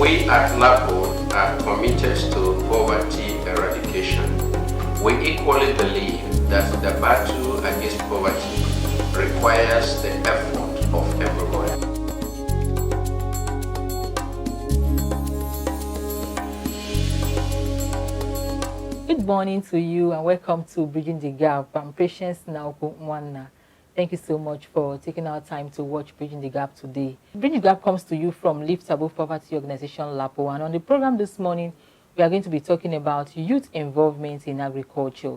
We at LAPO are committed to poverty eradication. We equally believe that the battle against poverty requires the effort of everyone. Good morning to you and welcome to Bridging the Gap. I'm Patience Nwanna. Thank you so much for taking our time to watch Bridging the Gap today. Bridging the Gap comes to you from Lift Above Poverty Organization LAPO, and on the program this morning we are going to be talking about youth involvement in agriculture,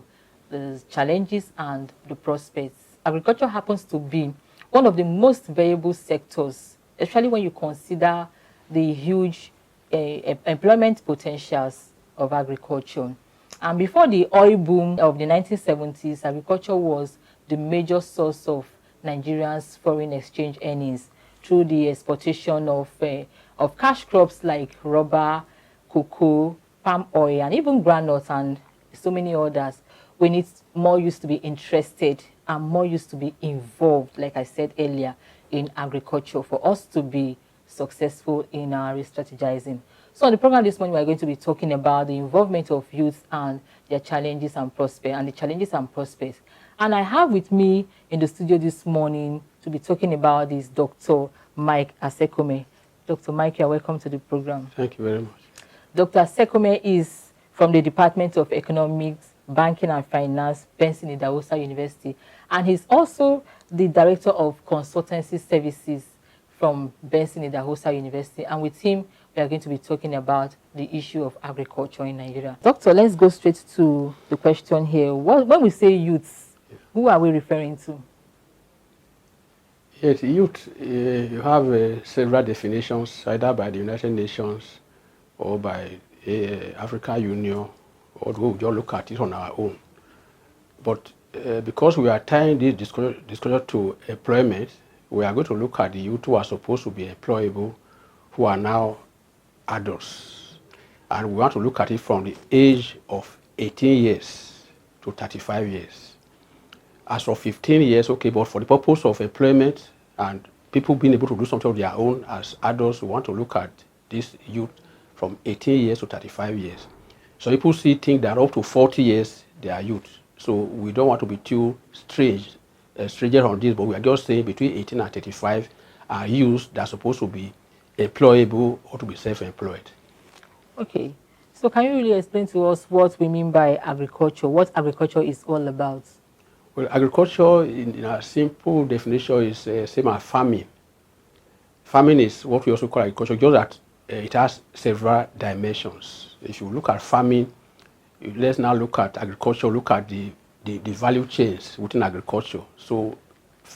the challenges and the prospects. Agriculture happens to be one of the most valuable sectors, especially when you consider the huge employment potentials of agriculture. And before the oil boom of the 1970s, agriculture was the major source of Nigerians' foreign exchange earnings through the exportation of cash crops like rubber, cocoa, palm oil, and even groundnuts and so many others. We need more youth to be interested and more youth to be involved, like I said earlier, in agriculture for us to be successful in our strategizing. So on the program this morning, we're going to be talking about the involvement of youth and their challenges and prospects. And I have with me in the studio this morning to be talking about this Dr. Mike Asekome. Dr. Mike, you're welcome to the program. Thank you very much. Dr. Asekome is from the Department of Economics, Banking and Finance, Benson Idahosa University. And he's also the Director of Consultancy Services from Benson Idahosa University. And with him, we are going to be talking about the issue of agriculture in Nigeria. Doctor, let's go straight to the question here. When we say youths, who are we referring to? Yes, youth, you have several definitions, either by the United Nations or by African Union, or we just look at it on our own. But because we are tying this disclosure to employment, we are going to look at the youth who are supposed to be employable, who are now adults. And we want to look at it from the age of 18 years to 35 years. As for 15 years, okay, but for the purpose of employment and people being able to do something of their own as adults, we want to look at this youth from 18 years to 35 years. So people think that up to 40 years, they are youth. So we don't want to be too stringent on this, but we are just saying between 18 and 35 are youths that are supposed to be employable or to be self-employed. Okay. So can you really explain to us what we mean by agriculture, what agriculture is all about? Well, agriculture, in a simple definition, is same as farming. Farming is what we also call agriculture, just that it has several dimensions. If you look at farming, let's now look at agriculture, look at the value chains within agriculture. So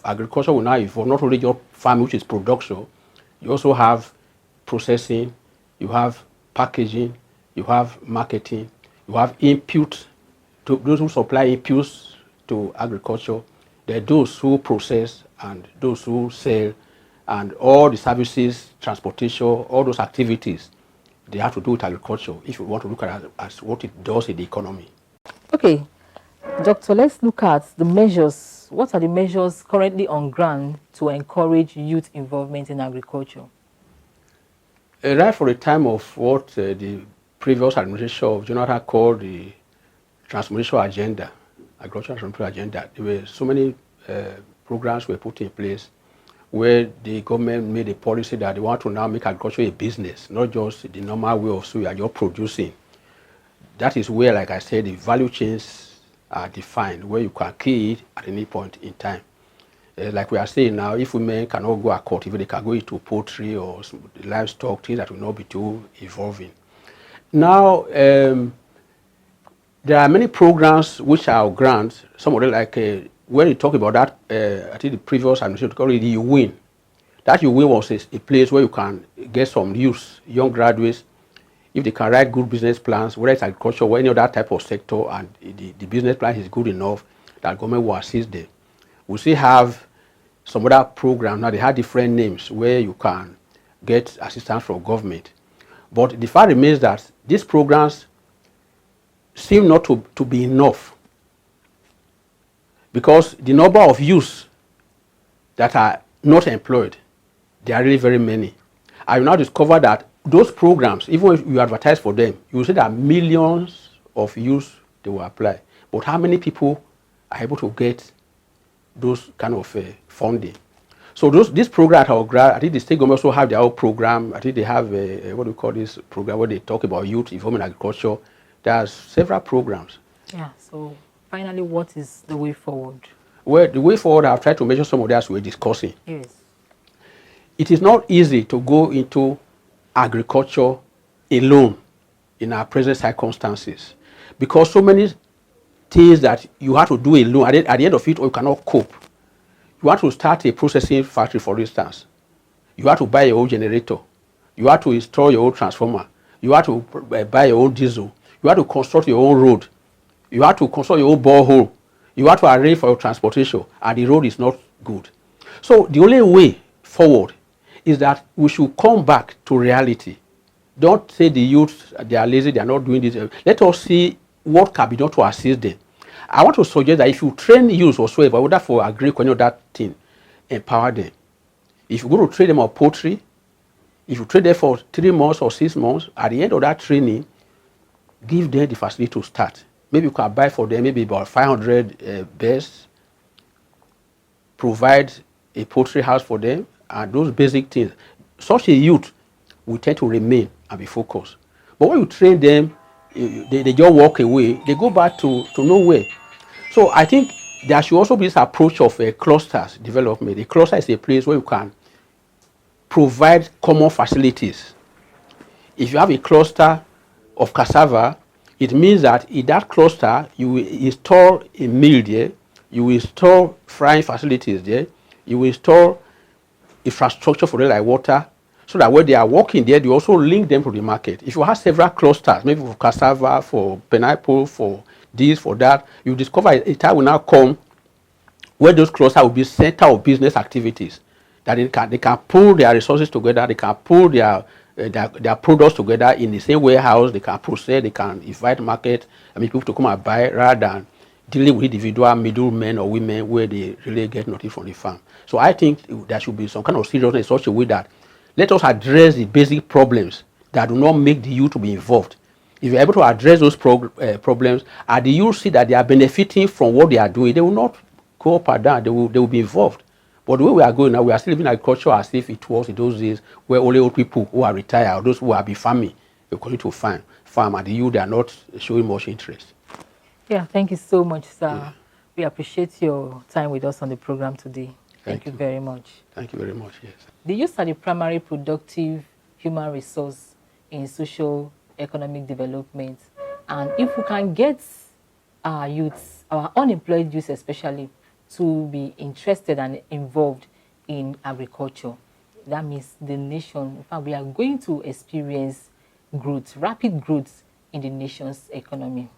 agriculture will now evolve, not only your farming, which is production, you also have processing, you have packaging, you have marketing, you have input, to those who supply inputs to agriculture, there are those who process and those who sell, and all the services, transportation, all those activities, they have to do with agriculture if you want to look at it as what it does in the economy. Okay, Doctor, let's look at the measures. What are the measures currently on ground to encourage youth involvement in agriculture? Right from the time of what the previous administration of Jonathan called the transformation agenda, agricultural transformation agenda, there were so many programs were put in place where the government made a policy that they want to now make agriculture a business, not just the normal way of so you are just producing. That is where, like I said, the value chains are defined, where you can key it at any point in time. Like we are saying now, if women cannot go a court, if they can go into poultry or livestock, things that will not be too evolving. Now, there are many programs which are grants. Some of them, like when you talk about that, I think the previous administration called it You Win. That You Win was a place where you can get some youth, young graduates, if they can write good business plans, whether it's agriculture or any other type of sector, and the business plan is good enough, that government will assist them. We still have some other programs. Now they have different names where you can get assistance from government. But the fact remains that these programs seem not to be enough, because the number of youths that are not employed, there are really very many. I will now discover that those programs, even if you advertise for them, you will see that millions of youths they will apply. But how many people are able to get those kind of funding? So this program at our grad, I think the state government also have their own program. I think they have what do we call this program where they talk about youth involvement in agriculture. There's several programs. Yeah. So finally, what is the way forward? Well, the way forward, I've tried to mention some of that as we're discussing. Yes. It is not easy to go into agriculture alone in our present circumstances, because so many things that you have to do alone, at the end of it, or you cannot cope. You want to start a processing factory, for instance. You have to buy your own generator. You have to install your own transformer. You have to buy your own diesel. You have to construct your own road. You have to construct your own borehole. You have to arrange for your transportation, and the road is not good. So the only way forward is that we should come back to reality. Don't say the youth, they are lazy, they are not doing this. Let us see what can be done to assist them. I want to suggest that if you train youth whatsoever, whether for agriculture or that thing, empower them. If you go to train them on poultry, if you train them for 3 months or 6 months, at the end of that training, give them the facility to start. Maybe you can buy for them maybe about 500 birds, provide a poultry house for them, and those basic things. Such a youth will tend to remain and be focused. But when you train them, they just walk away, they go back to nowhere. So I think there should also be this approach of clusters development. A cluster is a place where you can provide common facilities. If you have a cluster of cassava, it means that in that cluster, you will install a mill there, you will install frying facilities there, you will install infrastructure for them like water, so that when they are working there, you also link them to the market. If you have several clusters, maybe for cassava, for pineapple, for this, for that, you discover a time will now come where those clusters will be center of business activities, that they can pull their resources together, they can pull their products together in the same warehouse, they can process, they can invite market, people to come and buy, rather than dealing with individual middlemen or women where they really get nothing from the farm. So I think there should be some kind of seriousness in such a way that let us address the basic problems that do not make the youth to be involved. If you're able to address those problems, and the youth see that they are benefiting from what they are doing, they will not go up and down, they will be involved. But the way we are going now, we are still living agriculture as if it was in those days where only old people who are retired, or those who have been farming, they continue to farm, and the youth, they are not showing much interest. Yeah, thank you so much, sir. Yeah. We appreciate your time with us on the program today. Thank you very much. Thank you very much, yes. The youth are the primary productive human resource in social economic development. And if we can get our youths, our unemployed youth especially, to be interested and involved in agriculture, that means the nation, in fact, we are going to experience growth, rapid growth in the nation's economy.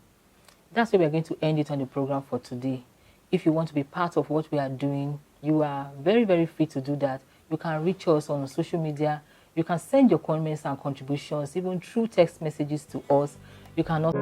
That's where we are going to end it on the program for today. If you want to be part of what we are doing, you are very, very free to do that. You can reach us on social media. You can send your comments and contributions, even through text messages to us. You can also